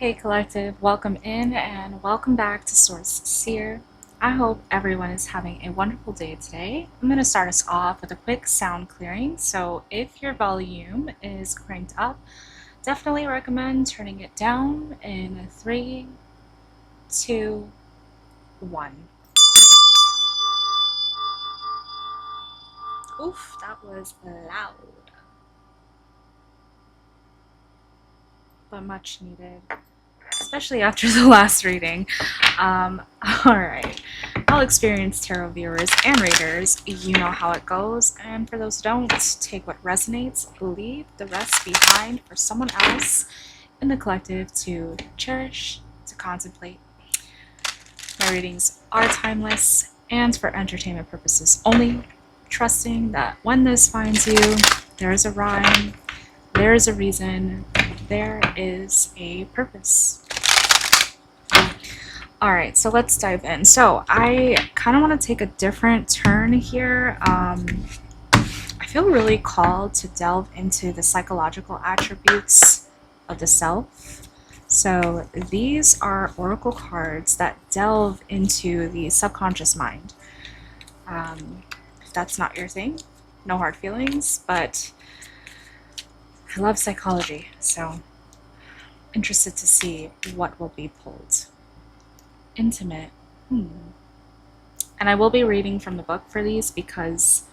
Hey Collective, welcome in and welcome back to Source Seer. I hope everyone is having a wonderful day today. I'm going to start us off with a quick sound clearing, so if your volume is cranked up, definitely recommend turning it down in 3, 2, 1. Oof, that was loud, but much needed, especially after the last reading. Alright, all experienced tarot viewers and readers, you know how it goes, and for those who don't, take what resonates, leave the rest behind for someone else in the collective to cherish, to contemplate. My readings are timeless and for entertainment purposes only, trusting that when this finds you, there is a rhyme, there is a reason, there is a purpose. Alright, so let's dive in. So I kind of want to take a different turn here. I feel really called to delve into the psychological attributes of the self. So these are oracle cards that delve into the subconscious mind. If that's not your thing, no hard feelings, but I love psychology, so interested to see what will be pulled. Intimate. And I will be reading from the book for these because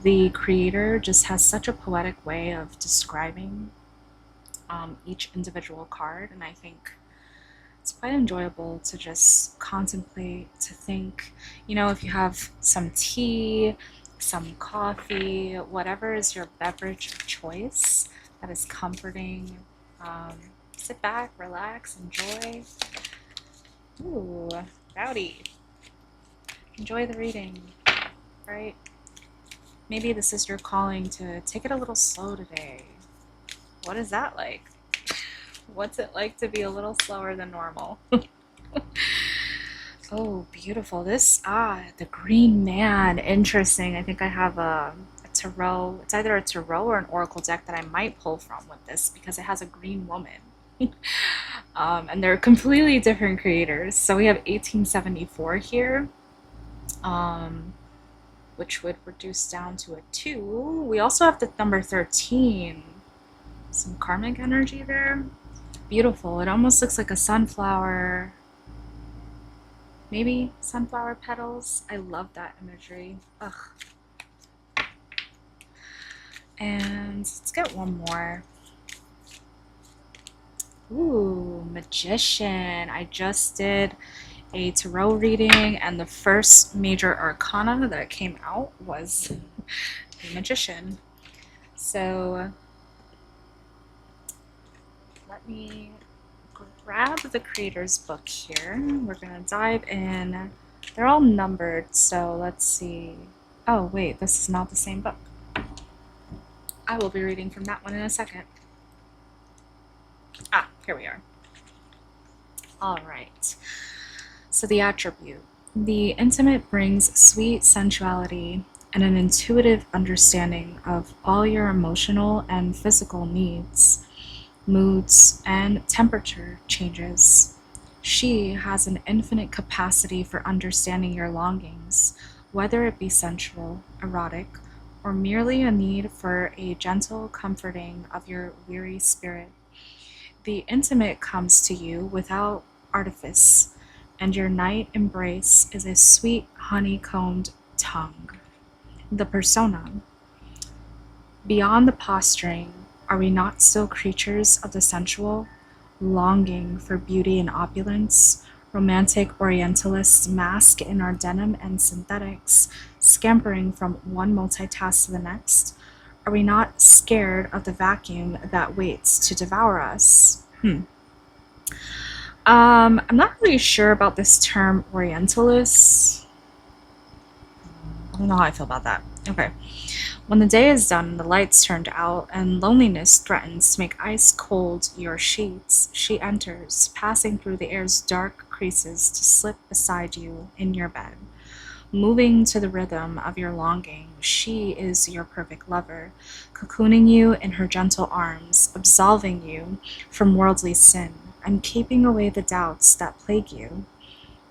the creator just has such a poetic way of describing each individual card, and I think it's quite enjoyable to just contemplate, to think, you know, if you have some tea, some coffee, whatever is your beverage of choice that is comforting, sit back, relax, enjoy. Ooh, rowdy. Enjoy the reading, right? Maybe this is your calling to take it a little slow today. What is that like? What's it like to be a little slower than normal? Oh, beautiful. This, the Green Man. Interesting. I think I have a tarot. It's either a tarot or an oracle deck that I might pull from with this because it has a green woman. And they're completely different creators. So we have 1874 here, which would reduce down to a 2. We also have the number 13. Some karmic energy there. Beautiful. It almost looks like a sunflower. Maybe sunflower petals. I love that imagery. Ugh. And let's get one more. Ooh, Magician. I just did a tarot reading, and the first major arcana that came out was the Magician. So let me grab the creator's book here. We're going to dive in. They're all numbered, so let's see. Oh, wait, this is not the same book. I will be reading from that one in a second. Here we are. All right. So the attribute. The intimate brings sweet sensuality and an intuitive understanding of all your emotional and physical needs, moods, and temperature changes. She has an infinite capacity for understanding your longings, whether it be sensual, erotic, or merely a need for a gentle comforting of your weary spirit. The intimate comes to you without artifice, and your night embrace is a sweet honeycombed tongue. The persona. Beyond the posturing, are we not still creatures of the sensual, longing for beauty and opulence, romantic Orientalists mask in our denim and synthetics, scampering from one multitask to the next? Are we not scared of the vacuum that waits to devour us? I'm not really sure about this term Orientalist. I don't know how I feel about that. Okay. When the day is done and the lights turned out and loneliness threatens to make ice cold your sheets, she enters, passing through the air's dark creases to slip beside you in your bed. Moving to the rhythm of your longing, she is your perfect lover, cocooning you in her gentle arms, absolving you from worldly sin, and keeping away the doubts that plague you.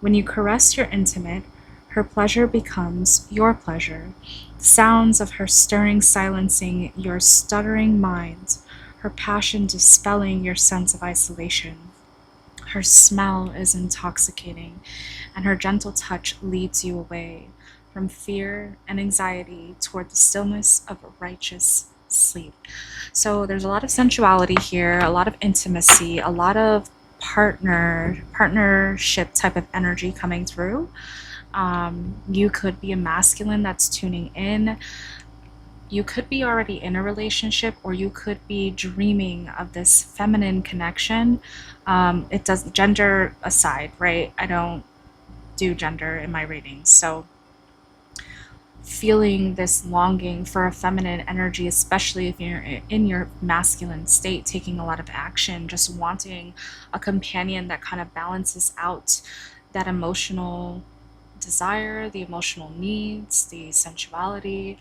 When you caress your intimate, her pleasure becomes your pleasure. The sounds of her stirring silencing your stuttering mind, her passion dispelling your sense of isolation. Her smell is intoxicating, and her gentle touch leads you away from fear and anxiety toward the stillness of righteous sleep. So there's a lot of sensuality here, a lot of intimacy, a lot of partnership type of energy coming through. You could be a masculine that's tuning in. You could be already in a relationship, or you could be dreaming of this feminine connection. It does, gender aside, right? I don't do gender in my readings. So feeling this longing for a feminine energy, especially if you're in your masculine state, taking a lot of action, just wanting a companion that kind of balances out that emotional desire, the emotional needs, the sensuality.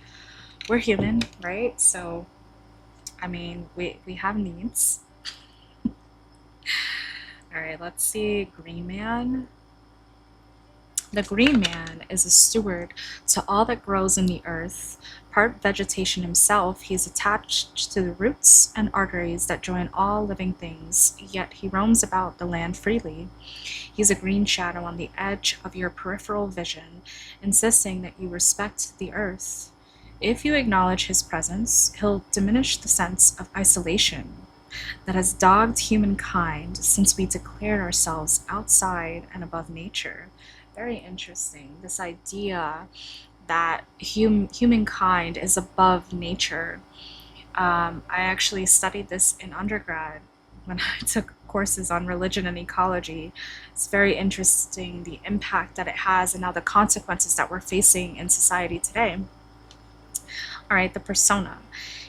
We're human, right? So, I mean, we have needs. All right, let's see. Green Man. The Green Man is a steward to all that grows in the earth. Part vegetation himself, he is attached to the roots and arteries that join all living things, yet he roams about the land freely. He is a green shadow on the edge of your peripheral vision, insisting that you respect the earth. If you acknowledge his presence, he'll diminish the sense of isolation that has dogged humankind since we declared ourselves outside and above nature. Very interesting, this idea that humankind is above nature. I actually studied this in undergrad when I took courses on religion and ecology. It's very interesting, the impact that it has and now the consequences that we're facing in society today. All right, the persona.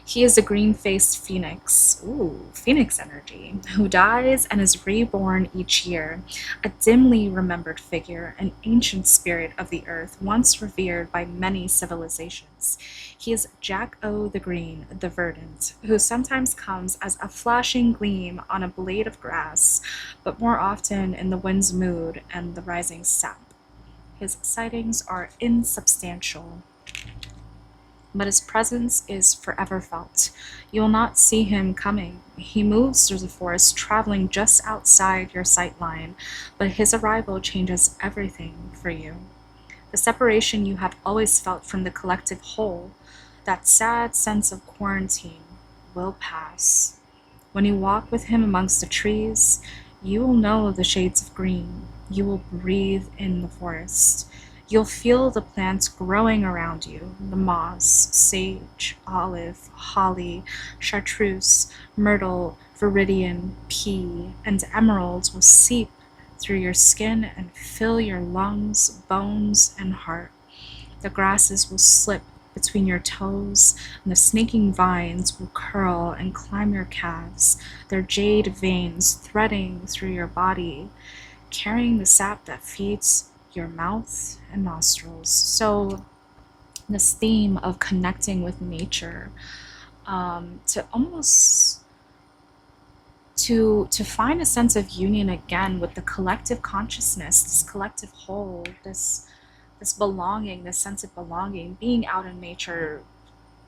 He is a green-faced phoenix, ooh, phoenix energy, who dies and is reborn each year. A dimly remembered figure, an ancient spirit of the earth, once revered by many civilizations. He is Jack-O the Green, the verdant, who sometimes comes as a flashing gleam on a blade of grass, but more often in the wind's mood and the rising sap. His sightings are insubstantial, but his presence is forever felt. You will not see him coming. He moves through the forest, traveling just outside your sight line, but his arrival changes everything for you. The separation you have always felt from the collective whole, that sad sense of quarantine, will pass. When you walk with him amongst the trees, you will know the shades of green. You will breathe in the forest. You'll feel the plants growing around you, the moss, sage, olive, holly, chartreuse, myrtle, viridian, pea, and emerald will seep through your skin and fill your lungs, bones, and heart. The grasses will slip between your toes, and the snaking vines will curl and climb your calves, their jade veins threading through your body, carrying the sap that feeds your mouth and nostrils. So this theme of connecting with nature, to almost to find a sense of union again with the collective consciousness, this collective whole, this belonging, this sense of belonging, being out in nature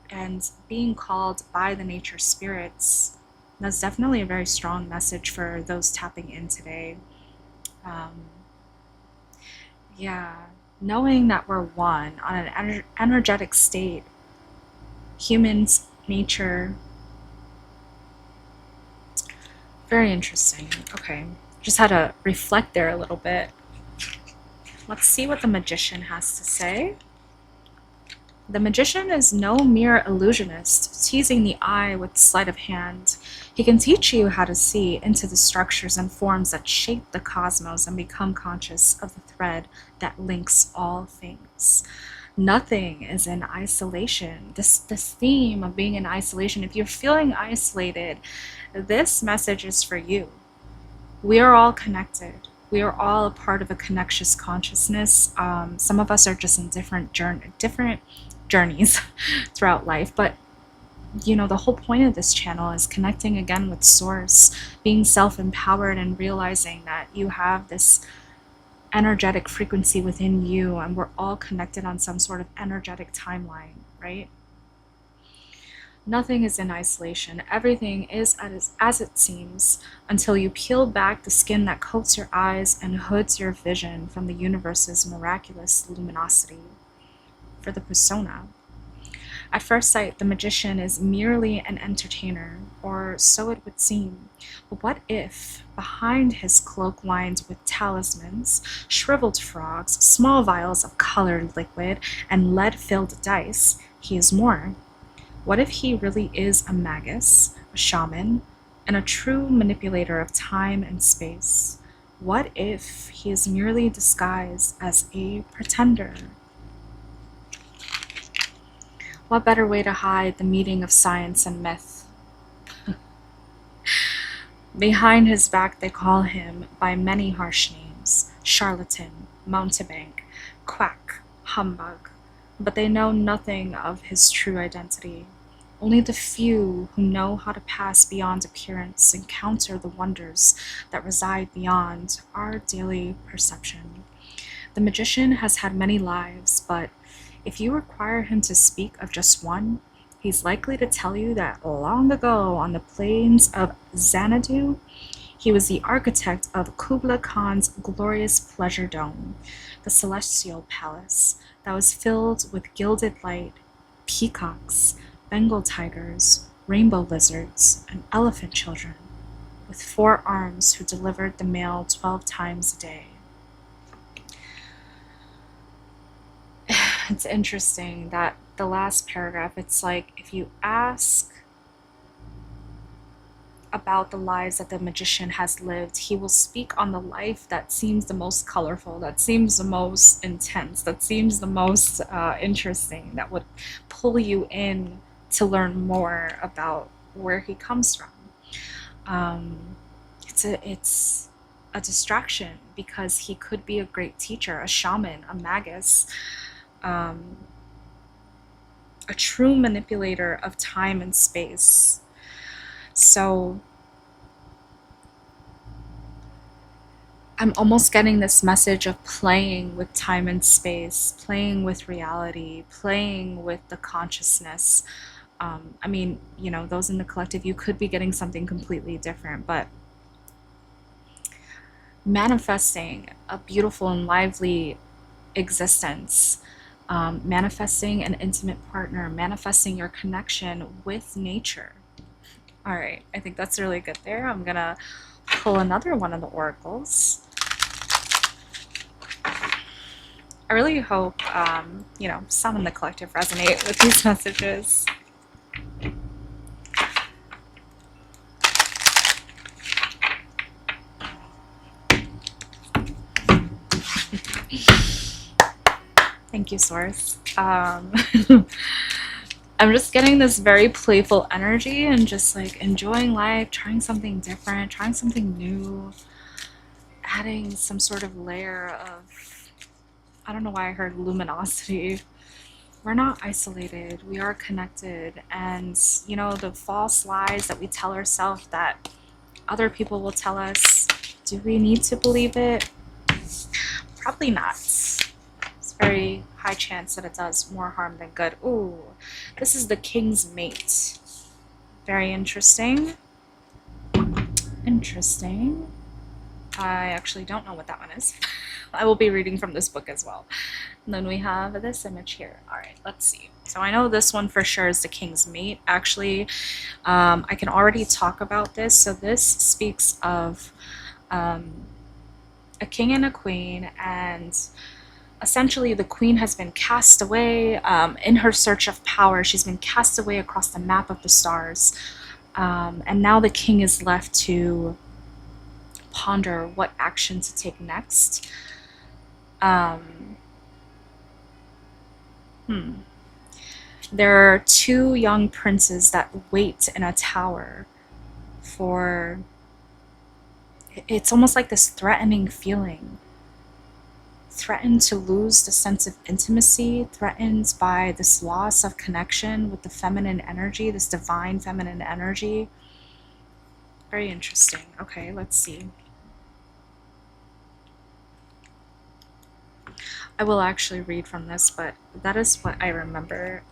and being called by the nature spirits. That's definitely a very strong message for those tapping in today. Yeah, knowing that we're one on an energetic state, humans, nature. Very interesting. Okay, just had to reflect there a little bit. Let's see what the Magician has to say. The Magician is no mere illusionist, teasing the eye with sleight of hand. He can teach you how to see into the structures and forms that shape the cosmos and become conscious of the thread that links all things. Nothing is in isolation. This theme of being in isolation, if you're feeling isolated, this message is for you. We are all connected. We are all a part of a connectious consciousness. Some of us are just in different journeys throughout life, but the whole point of this channel is connecting again with source, being self-empowered and realizing that you have this energetic frequency within you, and we're all connected on some sort of energetic timeline, right? Nothing is in isolation. Everything is as it seems until you peel back the skin that coats your eyes and hoods your vision from the universe's miraculous luminosity. For the persona, at first sight, the magician is merely an entertainer, or so it would seem. But what if, behind his cloak lined with talismans, shriveled frogs, small vials of colored liquid, and lead-filled dice, he is more? What if he really is a magus, a shaman, and a true manipulator of time and space? What if he is merely disguised as a pretender? What better way to hide the meeting of science and myth? Behind his back they call him by many harsh names: charlatan, mountebank, quack, humbug. But they know nothing of his true identity. Only the few who know how to pass beyond appearance encounter the wonders that reside beyond our daily perception. The magician has had many lives, but if you require him to speak of just one, he's likely to tell you that long ago on the plains of Xanadu, he was the architect of Kublai Khan's glorious pleasure dome, the celestial palace that was filled with gilded light, peacocks, Bengal tigers, rainbow lizards, and elephant children, with 4 arms who delivered the mail 12 times a day. It's interesting that the last paragraph, it's like if you ask about the lives that the magician has lived, he will speak on the life that seems the most colorful, that seems the most intense, that seems the most interesting, that would pull you in to learn more about where he comes from. It's a distraction because he could be a great teacher, a shaman, a magus, a true manipulator of time and space. So I'm almost getting this message of playing with time and space, playing with reality, playing with the consciousness. I mean, those in the collective, you could be getting something completely different, but manifesting a beautiful and lively existence, manifesting an intimate partner, manifesting your connection with nature. All right, I think that's really good there. I'm gonna pull another one of the oracles. I really hope, some in the collective resonate with these messages. Thank you, Source. I'm just getting this very playful energy and just like enjoying life, trying something different, trying something new, adding some sort of layer of, I don't know why I heard luminosity. We're not isolated, we are connected. And, the false lies that we tell ourselves that other people will tell us, do we need to believe it? Probably not. Very high chance that it does more harm than good. Ooh, this is the King's Mate. Very interesting. Interesting. I actually don't know what that one is. I will be reading from this book as well. And then we have this image here. All right, let's see. So I know this one for sure is the King's Mate. Actually, I can already talk about this. So this speaks of a king and a queen, and essentially the queen has been cast away in her search of power. She's been cast away across the map of the stars. And now the king is left to ponder what action to take next. There are 2 young princes that wait in a tower for... It's almost like this threatening feeling threatened to lose the sense of intimacy, threatened by this loss of connection with the feminine energy, this divine feminine energy. Very interesting. Okay, let's see. I will actually read from this, but that is what I remember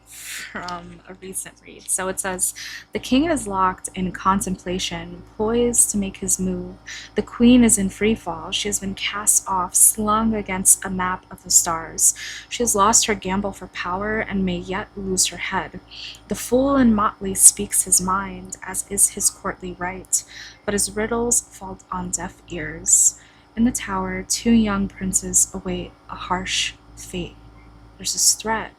from a recent read. So it says, the king is locked in contemplation, poised to make his move. The queen is in free fall. She has been cast off, slung against a map of the stars. She has lost her gamble for power and may yet lose her head. The fool in motley speaks his mind, as is his courtly right, but his riddles fall on deaf ears. In the tower, two young princes await a harsh fate. There's this threat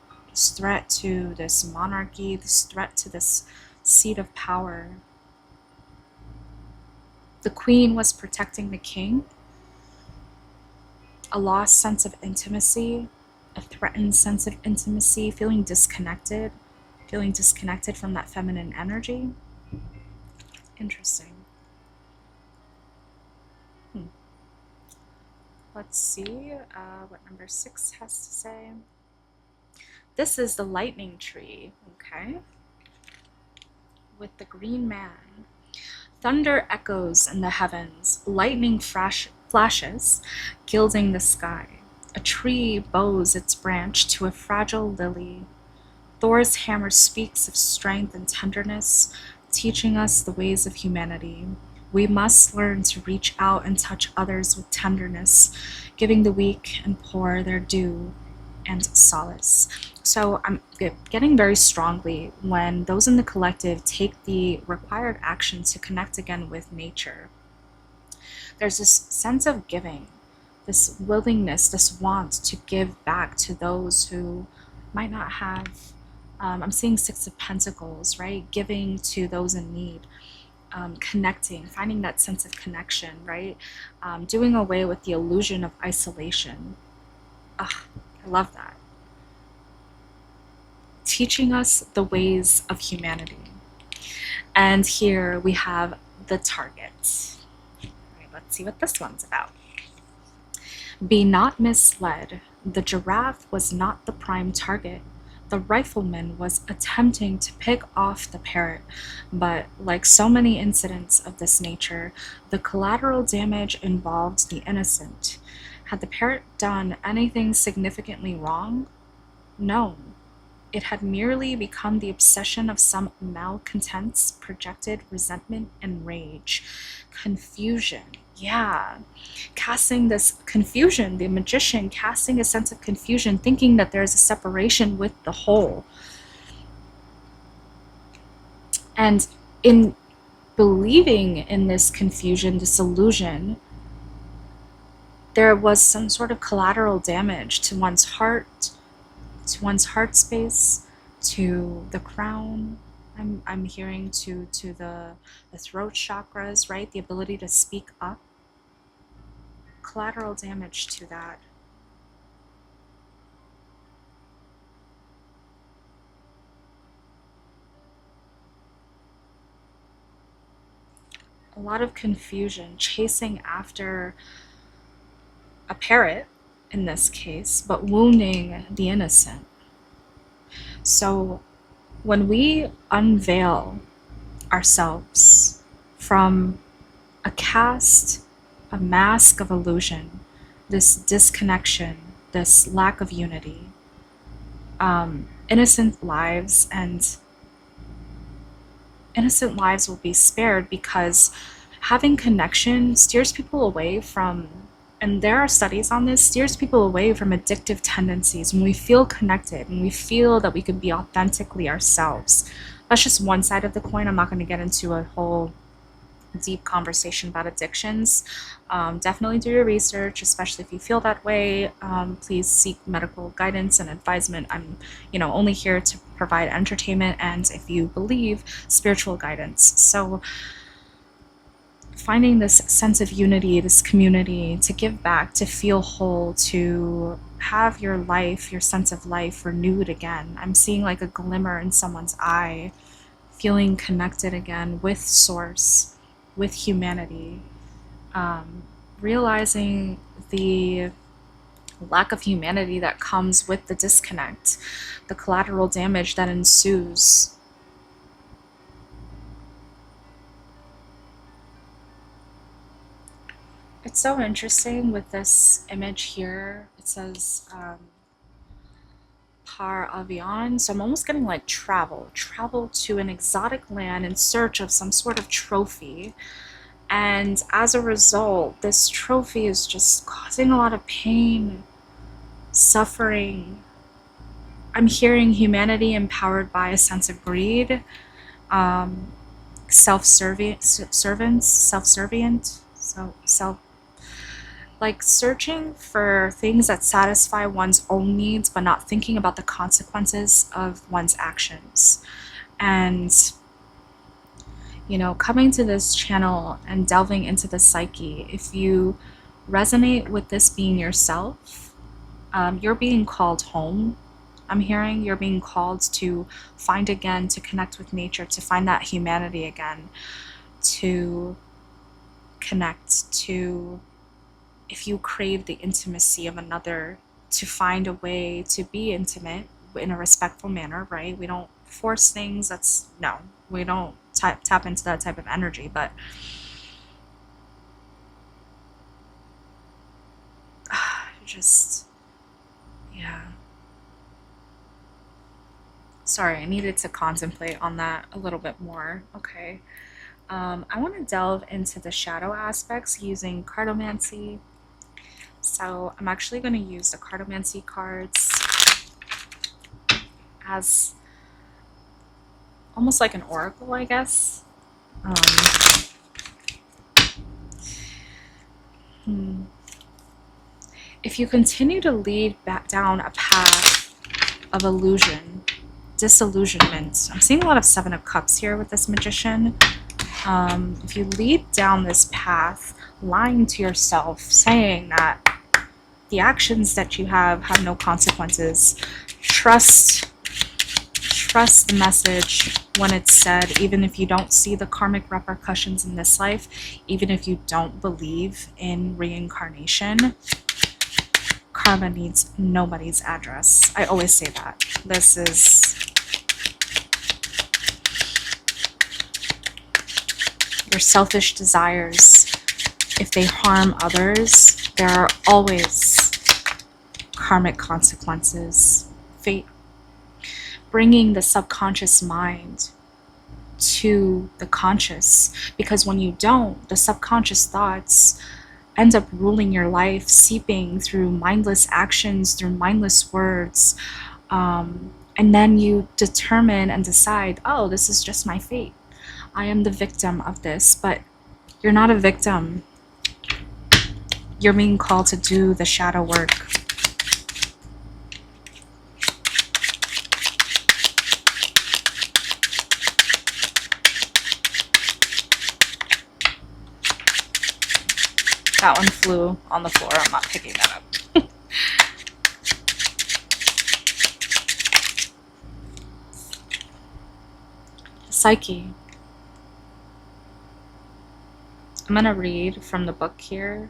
to this monarchy, this threat to this seat of power. The queen was protecting the king. A lost sense of intimacy, a threatened sense of intimacy, feeling disconnected from that feminine energy. Interesting. Let's see what number 6 has to say. This is the lightning tree, okay? With the green man. Thunder echoes in the heavens, lightning flashes, gilding the sky. A tree bows its branch to a fragile lily. Thor's hammer speaks of strength and tenderness, teaching us the ways of humanity. We must learn to reach out and touch others with tenderness, giving the weak and poor their due and solace. So I'm getting very strongly when those in the collective take the required action to connect again with nature. There's this sense of giving, this willingness, this want to give back to those who might not have. I'm seeing 6 of Pentacles, right? Giving to those in need. Connecting, finding that sense of connection, right? Doing away with the illusion of isolation. I love that. Teaching us the ways of humanity. And here we have the target. All right, let's see what this one's about. Be not misled. The giraffe was not the prime target. The rifleman was attempting to pick off the parrot, but like so many incidents of this nature, the collateral damage involved the innocent. Had the parrot done anything significantly wrong? No. It had merely become the obsession of some malcontents, projected resentment and rage. Confusion. Yeah. Casting this confusion, the magician casting a sense of confusion, thinking that there is a separation with the whole. And in believing in this confusion, this illusion, there was some sort of collateral damage to one's heart, to one's heart space, to the crown. I'm hearing to the throat chakras, right? The ability to speak up. Collateral damage to that. A lot of confusion, chasing after a parrot in this case, but wounding the innocent. So when we unveil ourselves from a cast, a mask of illusion, this disconnection, this lack of unity, innocent lives will be spared, because having connection steers people away from, and there are studies on this, steers people away from addictive tendencies. When we feel connected, when we feel that we can be authentically ourselves. That's just one side of the coin. I'm not going to get into a whole deep conversation about addictions. Definitely do your research, especially if you feel that way. Please seek medical guidance and advisement. I'm, only here to provide entertainment and, if you believe, spiritual guidance. So finding this sense of unity, this community, to give back, to feel whole, to have your life, your sense of life renewed again. I'm seeing like a glimmer in someone's eye, feeling connected again with source, with humanity, realizing the lack of humanity that comes with the disconnect, the collateral damage that ensues. It's so interesting with this image here. It says par avion, so I'm almost getting like travel to an exotic land in search of some sort of trophy. And as a result, this trophy is just causing a lot of pain, suffering. I'm hearing humanity empowered by a sense of greed, self-servient, like searching for things that satisfy one's own needs, but not thinking about the consequences of one's actions. And, you know, coming to this channel and delving into the psyche, if you resonate with this being yourself, you're being called home. I'm hearing you're being called to find again, to connect with nature, to find that humanity again, to connect, to, if you crave the intimacy of another, to find a way to be intimate in a respectful manner, right? We don't force things. No, we don't tap into that type of energy, but just, yeah. Sorry, I needed to contemplate on that a little bit more. Okay. I want to delve into the shadow aspects using cartomancy. So I'm actually going to use the cartomancy cards as almost like an oracle, I guess. If you continue to lead back down a path of illusion, disillusionment, I'm seeing a lot of Seven of Cups here with this magician. If you lead down this path, lying to yourself, saying that the actions that you have no consequences, trust the message when it's said, even if you don't see the karmic repercussions in this life, even if you don't believe in reincarnation, karma needs nobody's address. I always say that. This is your selfish desires. If they harm others, there are always karmic consequences. Fate. Bringing the subconscious mind to the conscious, because when you don't, the subconscious thoughts end up ruling your life, seeping through mindless actions, through mindless words, and then you determine and decide, oh, this is just my fate. I am the victim of this. But you're not a victim. You're being called to do the shadow work. That one flew on the floor. I'm not picking that up. Psyche. I'm going to read from the book here.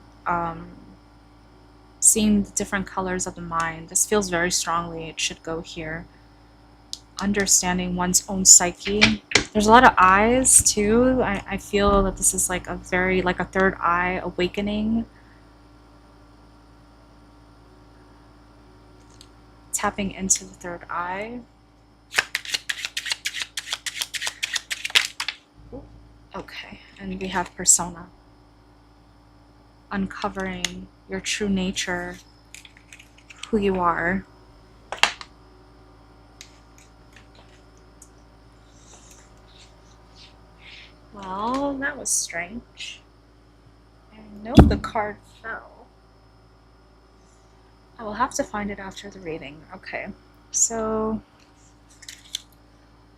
Seeing the different colors of the mind. This feels very strongly. It should go here. Understanding one's own psyche. There's a lot of eyes too. I feel that this is like a very, like a third eye awakening. Tapping into the third eye. Okay, and we have persona. Uncovering your true nature, who you are. Well, that was strange. I know the card fell. I will have to find it after the reading. Okay, so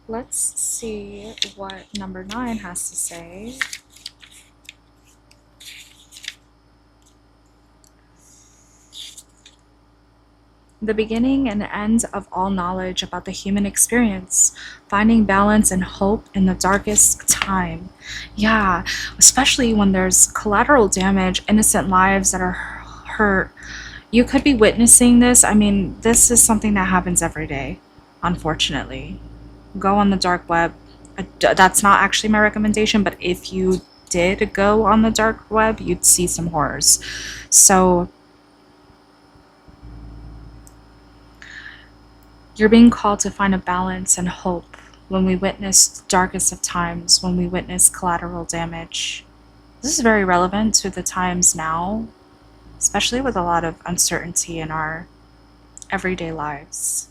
let's see what number 9 has to say. The beginning and end of all knowledge about the human experience, finding balance and hope in the darkest time. Yeah, especially when there's collateral damage, innocent lives that are hurt. You could be witnessing this. I mean, this is something that happens every day, unfortunately. Go on the dark web. That's not actually my recommendation, but if you did go on the dark web, you'd see some horrors. So you're being called to find a balance and hope when we witness the darkest of times, when we witness collateral damage. This is very relevant to the times now, especially with a lot of uncertainty in our everyday lives.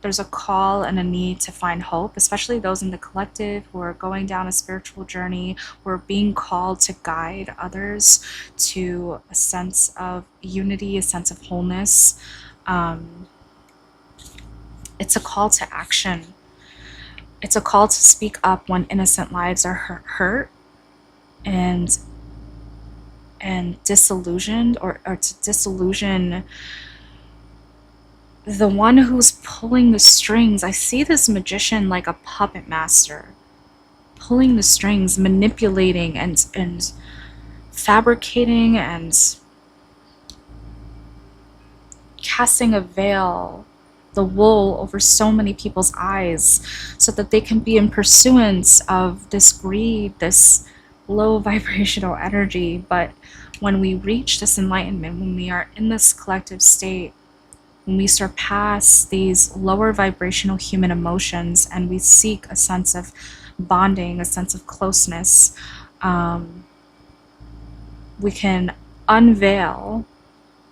There's a call and a need to find hope, especially those in the collective who are going down a spiritual journey, who are being called to guide others to a sense of unity, a sense of wholeness. It's a call to action. It's a call to speak up when innocent lives are hurt and disillusioned, or to disillusion the one who's pulling the strings. I see this magician like a puppet master, pulling the strings, manipulating and fabricating and casting a veil, the wool over so many people's eyes so that they can be in pursuance of this greed, this low vibrational energy. But when we reach this enlightenment, when we are in this collective state, when we surpass these lower vibrational human emotions and we seek a sense of bonding, a sense of closeness, we can unveil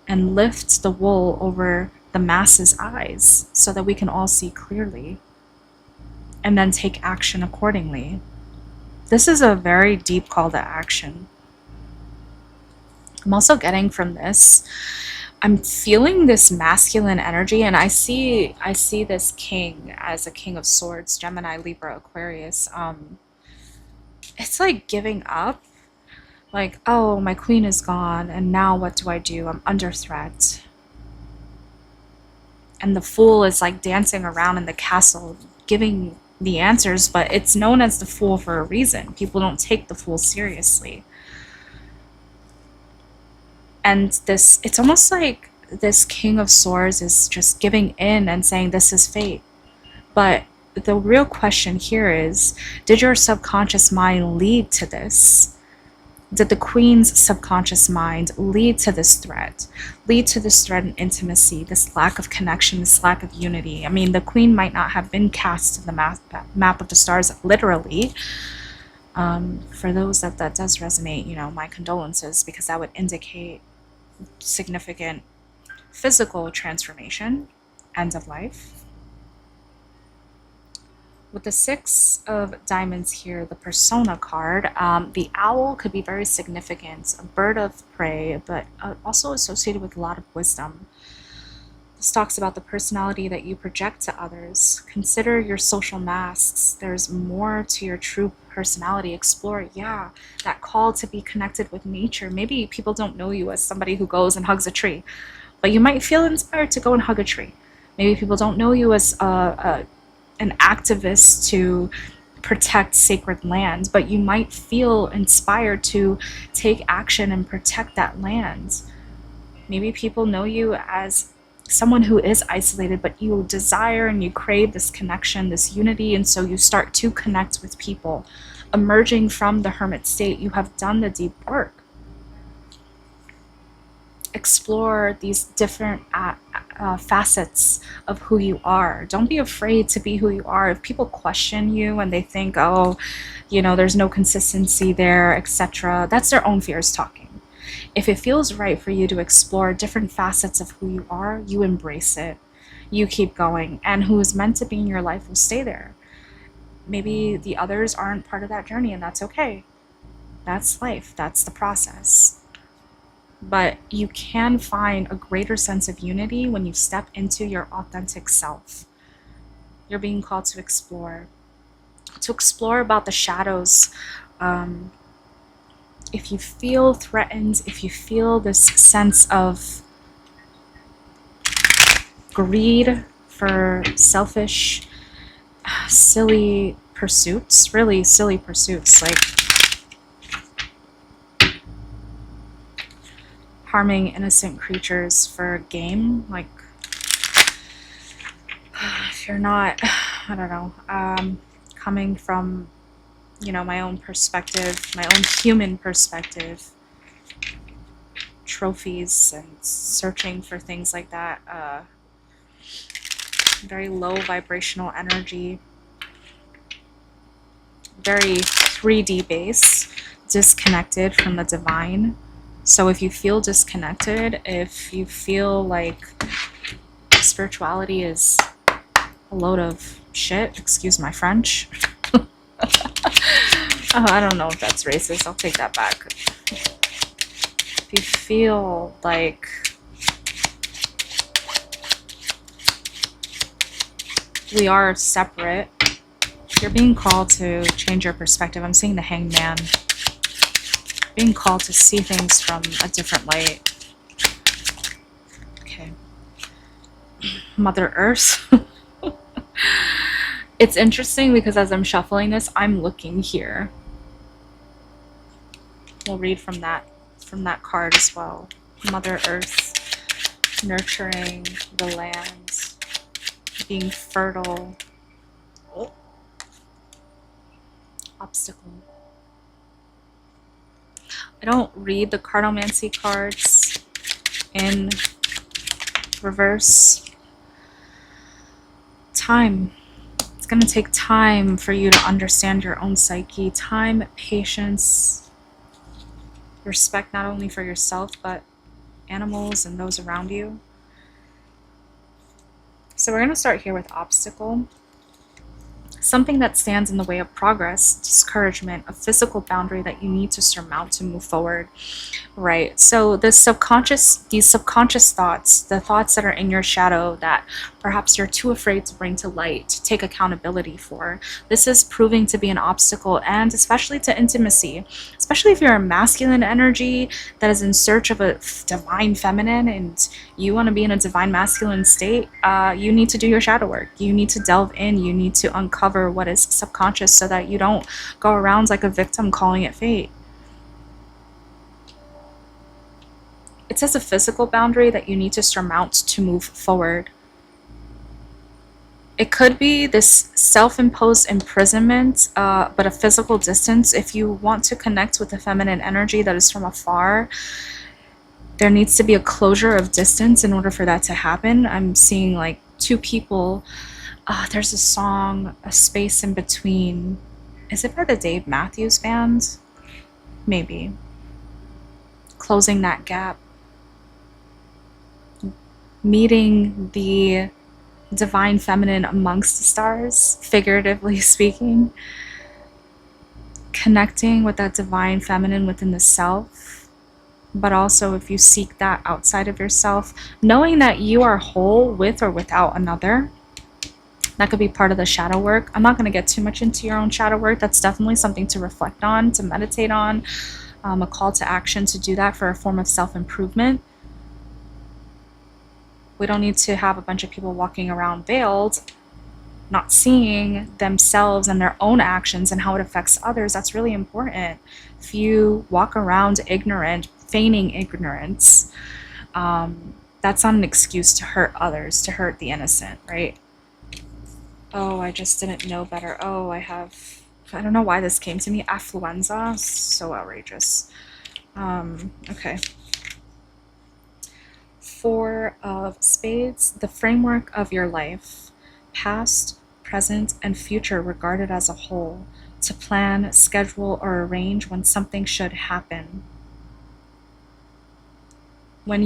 and lift the wool over the masses' eyes so that we can all see clearly and then take action accordingly. This is a very deep call to action. I'm also getting from this, I'm feeling this masculine energy, and I see this king as a king of swords, Gemini, Libra, Aquarius. It's like giving up. Like, oh, my queen is gone, and now what do I do? I'm under threat. And the fool is like dancing around in the castle, giving the answers, but it's known as the fool for a reason. People don't take the fool seriously. And this, it's almost like this king of swords is just giving in and saying this is fate. But the real question here is, did your subconscious mind lead to this? Did the queen's subconscious mind lead to this threat? Lead to this threat in intimacy, this lack of connection, this lack of unity? I mean, the queen might not have been cast in the map of the stars literally. For those that does resonate, you know, my condolences, because that would indicate significant physical transformation, end of life. With the Six of Diamonds here, the Persona card, the owl could be very significant, a bird of prey, but also associated with a lot of wisdom. This talks about the personality that you project to others. Consider your social masks. There's more to your true personality. Explore, yeah, that call to be connected with nature. Maybe people don't know you as somebody who goes and hugs a tree, but you might feel inspired to go and hug a tree. Maybe people don't know you as an activist to protect sacred land, but you might feel inspired to take action and protect that land. Maybe people know you as someone who is isolated, but you desire and you crave this connection, this unity, and so you start to connect with people. Emerging from the hermit state, you have done the deep work. Explore these different facets of who you are. Don't be afraid to be who you are. If people question you and they think, oh, you know, there's no consistency there, etc., that's their own fears talking. If it feels right for you to explore different facets of who you are, you embrace it. You keep going, and who is meant to be in your life will stay there. Maybe the others aren't part of that journey, and that's okay. That's life. That's the process. But you can find a greater sense of unity when you step into your authentic self. You're being called to explore about the shadows. If you feel threatened, if you feel this sense of greed for selfish, silly pursuits, really silly pursuits, like harming innocent creatures for game. Like, if you're not, I don't know, coming from, you know, my own perspective, my own human perspective, trophies and searching for things like that, very low vibrational energy, very 3D base, disconnected from the divine. So if you feel disconnected, if you feel like spirituality is a load of shit, excuse my French. I don't know if that's racist, I'll take that back. If you feel like we are separate, you're being called to change your perspective. I'm seeing the Hanged Man. Being called to see things from a different light. Okay. Mother Earth. It's interesting because as I'm shuffling this, I'm looking here. We'll read from that card as well. Mother Earth, nurturing the land, being fertile. Oh. Obstacle. I don't read the cardomancy cards in reverse. Time. It's going to take time for you to understand your own psyche. Time, patience, respect not only for yourself, but animals and those around you. So we're going to start here with obstacle. Something that stands in the way of progress, discouragement, a physical boundary that you need to surmount to move forward, right? So these subconscious thoughts, the thoughts that are in your shadow that perhaps you're too afraid to bring to light, to take accountability for, this is proving to be an obstacle, and especially to intimacy, especially if you're a masculine energy that is in search of a divine feminine and you want to be in a divine masculine state. You need to do your shadow work. You need to delve in. You need to uncover what is subconscious so that you don't go around like a victim calling it fate. It says a physical boundary that you need to surmount to move forward. It could be this self-imposed imprisonment, but a physical distance. If you want to connect with the feminine energy that is from afar, there needs to be a closure of distance in order for that to happen. I'm seeing like two people. There's a song, A Space in Between. Is it by the Dave Matthews Band? Maybe. Closing that gap. Meeting the divine feminine amongst the stars, figuratively speaking. Connecting with that divine feminine within the self. But also if you seek that outside of yourself, knowing that you are whole with or without another. That could be part of the shadow work. I'm not going to get too much into your own shadow work. That's definitely something to reflect on, to meditate on, a call to action to do that for a form of self-improvement. We don't need to have a bunch of people walking around veiled, not seeing themselves and their own actions and how it affects others. That's really important. If you walk around ignorant, feigning ignorance, that's not an excuse to hurt others, to hurt the innocent, right? Oh, I just didn't know better. Oh, I don't know why this came to me. Affluenza, so outrageous. Okay. Four of Spades, the framework of your life, past, present, and future regarded as a whole, to plan, schedule, or arrange when something should happen. When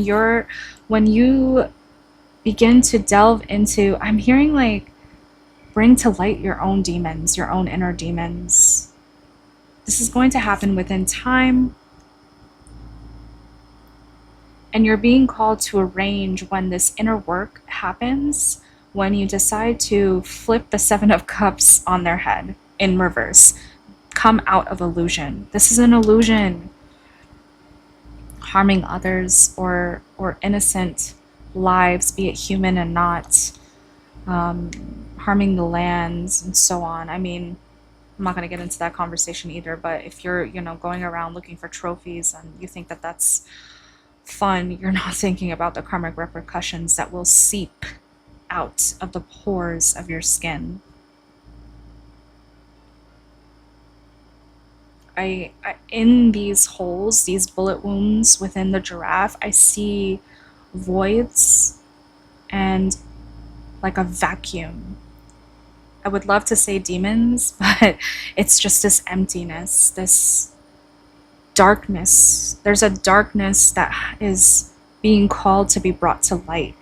you begin to delve into, I'm hearing like, bring to light your own demons, your own inner demons. This is going to happen within time. And you're being called to arrange when this inner work happens, when you decide to flip the Seven of Cups on their head in reverse. Come out of illusion. This is an illusion. Harming others or innocent lives, be it human and not, harming the lands and so on. I mean, I'm not going to get into that conversation either, but if you're, going around looking for trophies and you think that that's fun, you're not thinking about the karmic repercussions that will seep out of the pores of your skin. In these holes, these bullet wounds within the giraffe, I see voids and like a vacuum. I would love to say demons, but it's just this emptiness, this darkness. There's a darkness that is being called to be brought to light,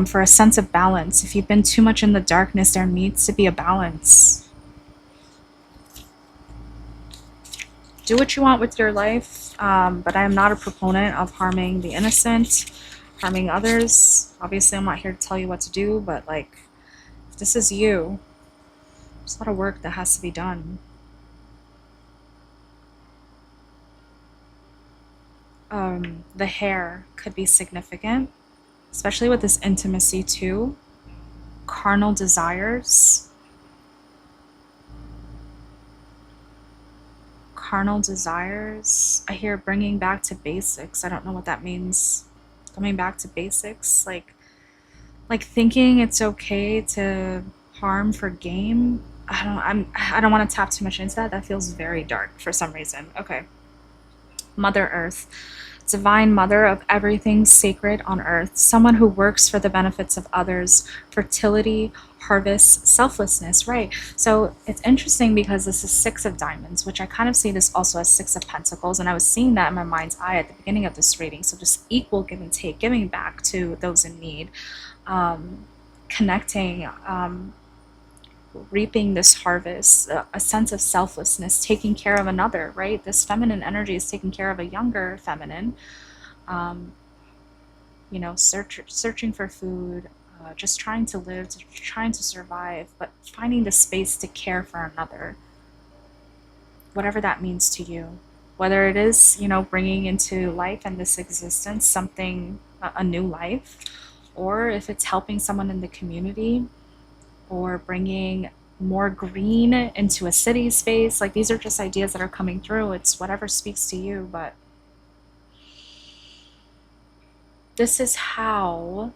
for a sense of balance. If you've been too much in the darkness, there needs to be a balance. Do what you want with your life, but I am not a proponent of harming the innocent, harming others. Obviously, I'm not here to tell you what to do, but like, if this is you, there's a lot of work that has to be done. The hair could be significant, especially with this intimacy too. Carnal desires. Carnal desires. I hear bringing back to basics. I don't know what that means. Coming back to basics, like thinking it's okay to harm for game. I don't want to tap too much into that. That feels very dark for some reason. Okay. Mother Earth, divine mother of everything sacred on earth, someone who works for the benefits of others, fertility, harvest, selflessness, right? So it's interesting because this is Six of Diamonds, which I kind of see this also as Six of Pentacles, and I was seeing that in my mind's eye at the beginning of this reading. So just equal give and take, giving back to those in need, connecting, reaping this harvest, a sense of selflessness, taking care of another, right? This feminine energy is taking care of a younger feminine, searching for food, just trying to live, trying to survive, but finding the space to care for another, whatever that means to you. Whether it is, bringing into life and this existence something, a new life, or if it's helping someone in the community, or bringing more green into a city space. Like, these are just ideas that are coming through. It's whatever speaks to you, but this is how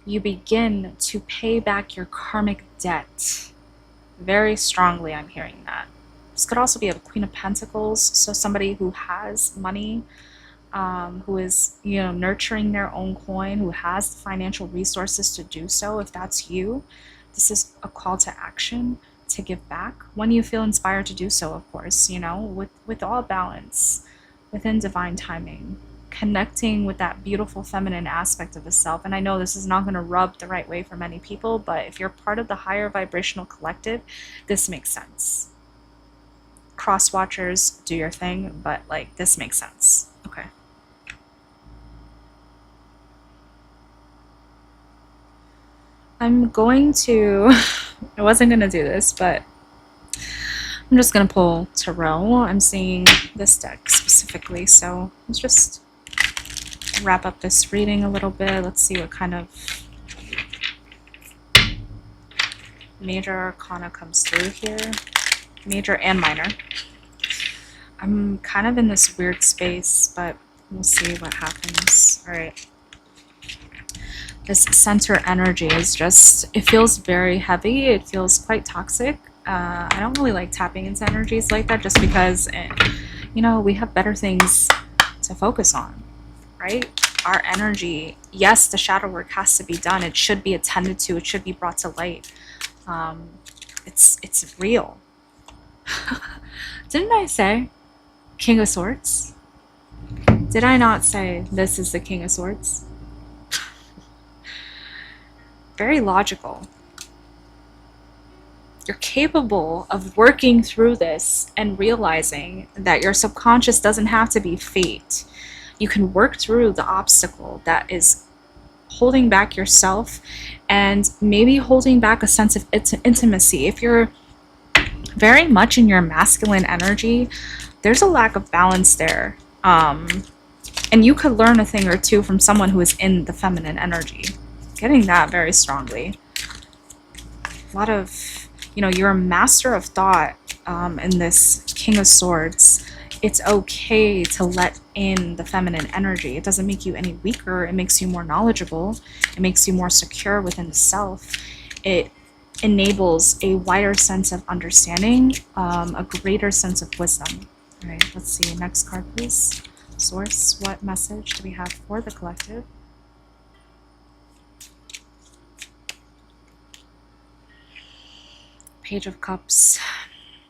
you begin to pay back your karmic debt. Very strongly, I'm hearing that. This could also be a Queen of Pentacles, so somebody who has money, who is, nurturing their own coin, who has the financial resources to do so. If that's you, this is a call to action, to give back when you feel inspired to do so, of course, with all balance, within divine timing, connecting with that beautiful feminine aspect of the self. And I know this is not going to rub the right way for many people, but if you're part of the higher vibrational collective, this makes sense. Cross watchers, do your thing, but this makes sense. Okay. I'm going to, I wasn't going to do this, but I'm just going to pull Tarot. I'm seeing this deck specifically, so let's just wrap up this reading a little bit. Let's see what kind of major arcana comes through here. Major and minor. I'm kind of in this weird space, but we'll see what happens. All right. This center energy is just, it feels very heavy. It feels quite toxic. I don't really like tapping into energies like that, just because, we have better things to focus on, right? Our energy, yes, the shadow work has to be done. It should be attended to. It should be brought to light. It's real. Didn't I say King of Swords? Did I not say this is the King of Swords? Very logical. You're capable of working through this and realizing that your subconscious doesn't have to be fate. You can work through the obstacle that is holding back yourself, and maybe holding back a sense of intimacy. If you're very much in your masculine energy, there's a lack of balance there. And you could learn a thing or two from someone who is in the feminine energy. Getting that very strongly. A lot of, you're a master of thought in this King of Swords. It's okay to let in the feminine energy. It doesn't make you any weaker. It makes you more knowledgeable. It makes you more secure within the self. It enables a wider sense of understanding, a greater sense of wisdom. All right, let's see. Next card, please. Source, what message do we have for the collective? Page of Cups.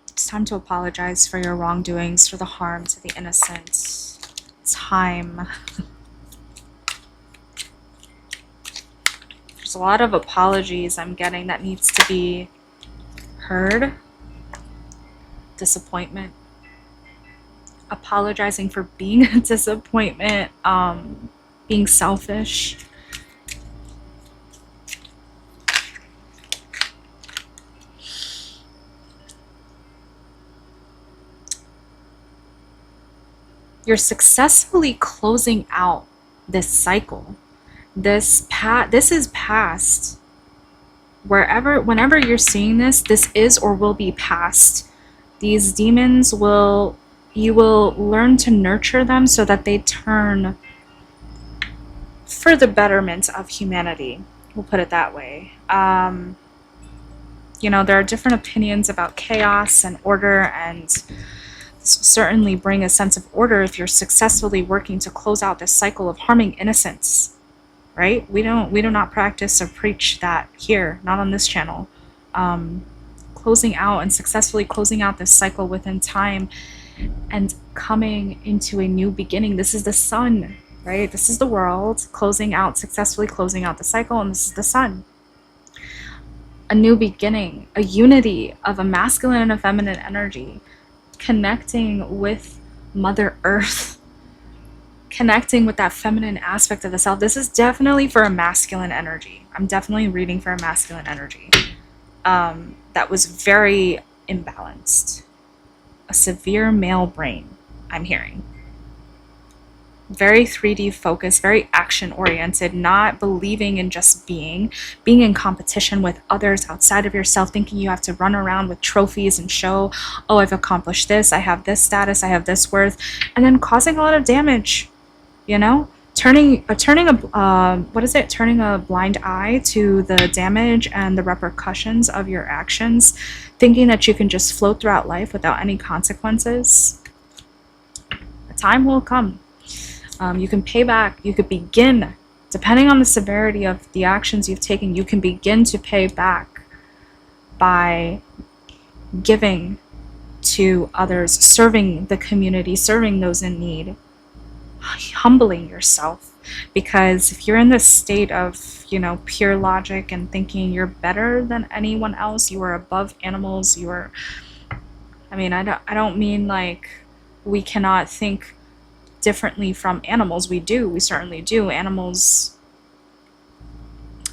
It's time to apologize for your wrongdoings, for the harm to the innocent. Time. There's a lot of apologies I'm getting that needs to be heard. Disappointment. Apologizing for being a disappointment, being selfish. You're successfully closing out this cycle. This is past. Whenever you're seeing this is or will be past. These demons you will learn to nurture them so that they turn for the betterment of humanity. We'll put it that way. There are different opinions about chaos and order, and this will certainly bring a sense of order if you're successfully working to close out this cycle of harming innocence, right? We do not practice or preach that here, not on this channel. Closing out and successfully closing out this cycle within time and coming into a new beginning. This is the sun, right? This is the world successfully closing out the cycle, and this is the sun. A new beginning, a unity of a masculine and a feminine energy, connecting with Mother Earth, connecting with that feminine aspect of the self. This is definitely for a masculine energy. I'm definitely reading for a masculine energy. That was very imbalanced. A severe male brain, I'm hearing. Very 3D focused, very action oriented, not believing in just being in competition with others outside of yourself, thinking you have to run around with trophies and show, oh, I've accomplished this, I have this status, I have this worth, and then causing a lot of damage, turning a blind eye to the damage and the repercussions of your actions, thinking that you can just float throughout life without any consequences. A time will come. You can pay back. You could begin, depending on the severity of the actions you've taken, you can begin to pay back by giving to others, serving the community, serving those in need, humbling yourself. Because if you're in this state of, pure logic and thinking you're better than anyone else, you are above animals, I don't mean like we cannot think differently from animals. We certainly do. Animals,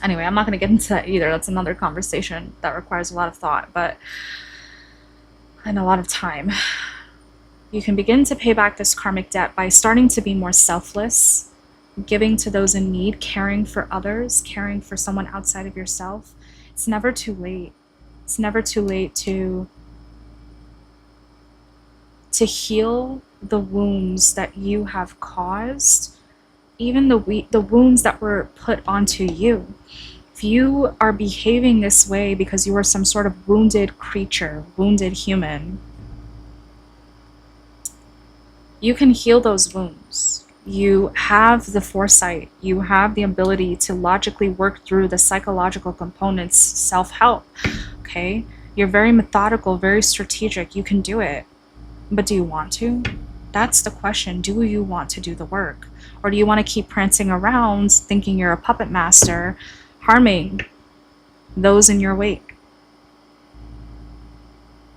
anyway, I'm not going to get into that either. That's another conversation that requires a lot of thought, and a lot of time. You can begin to pay back this karmic debt by starting to be more selfless, giving to those in need, caring for others, caring for someone outside of yourself. It's never too late. It's never too late to heal the wounds that you have caused, even the wounds that were put onto you. If you are behaving this way because you are some sort of wounded creature, wounded human, you can heal those wounds. You have the foresight, you have the ability to logically work through the psychological components, self-help, okay? You're very methodical, very strategic, you can do it. But do you want to? That's the question. Do you want to do the work? Or do you want to keep prancing around thinking you're a puppet master, harming those in your wake?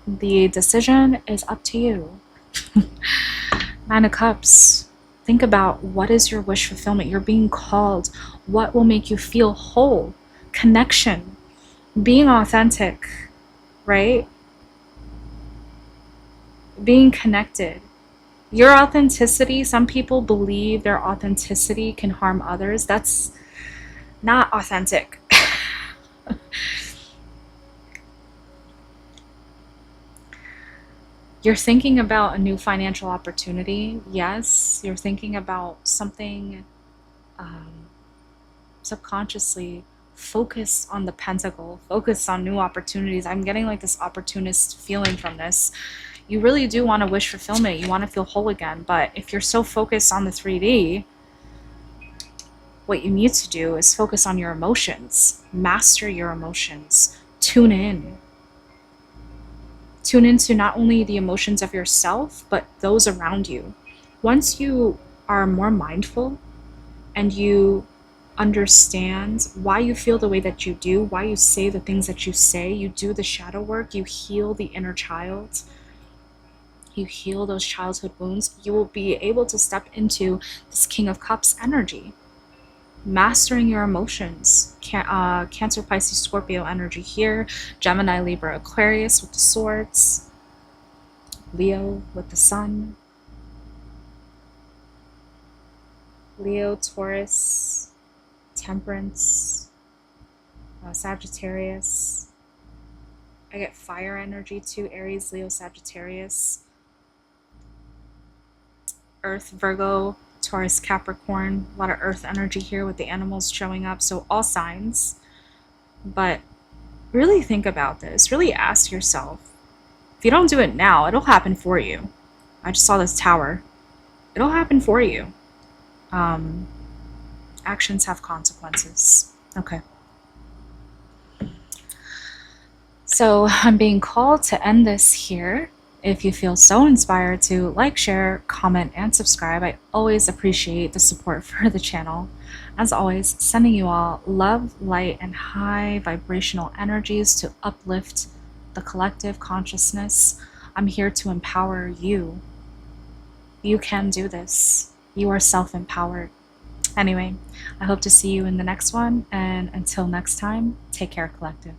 The decision is up to you. Nine of Cups. Think about, what is your wish fulfillment? You're being called. What will make you feel whole? Connection. Being authentic, right? Being connected. Your authenticity, some people believe their authenticity can harm others. That's not authentic. You're thinking about a new financial opportunity. Yes, you're thinking about something um, subconsciously. Focus on the pentacle, focus on new opportunities. I'm getting like this opportunist feeling from this. You really do want to wish fulfillment. You want to feel whole again. But if you're so focused on the 3D, what you need to do is focus on your emotions, master your emotions, tune in. Tune into not only the emotions of yourself, but those around you. Once you are more mindful and you understand why you feel the way that you do, why you say the things that you say, you do the shadow work, you heal the inner child, you heal those childhood wounds, you will be able to step into this King of Cups energy. Mastering your emotions. Cancer, Pisces, Scorpio energy here. Gemini, Libra, Aquarius with the swords. Leo with the sun. Leo, Taurus, Temperance, Sagittarius. I get fire energy too. Aries, Leo, Sagittarius. Earth, Virgo, Taurus, Capricorn. A lot of earth energy here with the animals showing up. So all signs. But really think about this. Really ask yourself. If you don't do it now, it'll happen for you. I just saw this tower. It'll happen for you. Actions have consequences. Okay. So I'm being called to end this here. If you feel so inspired to like, share, comment, and subscribe, I always appreciate the support for the channel. As always, sending you all love, light, and high vibrational energies to uplift the collective consciousness. I'm here to empower you. You can do this. You are self-empowered. Anyway, I hope to see you in the next one, and until next time, take care, collective.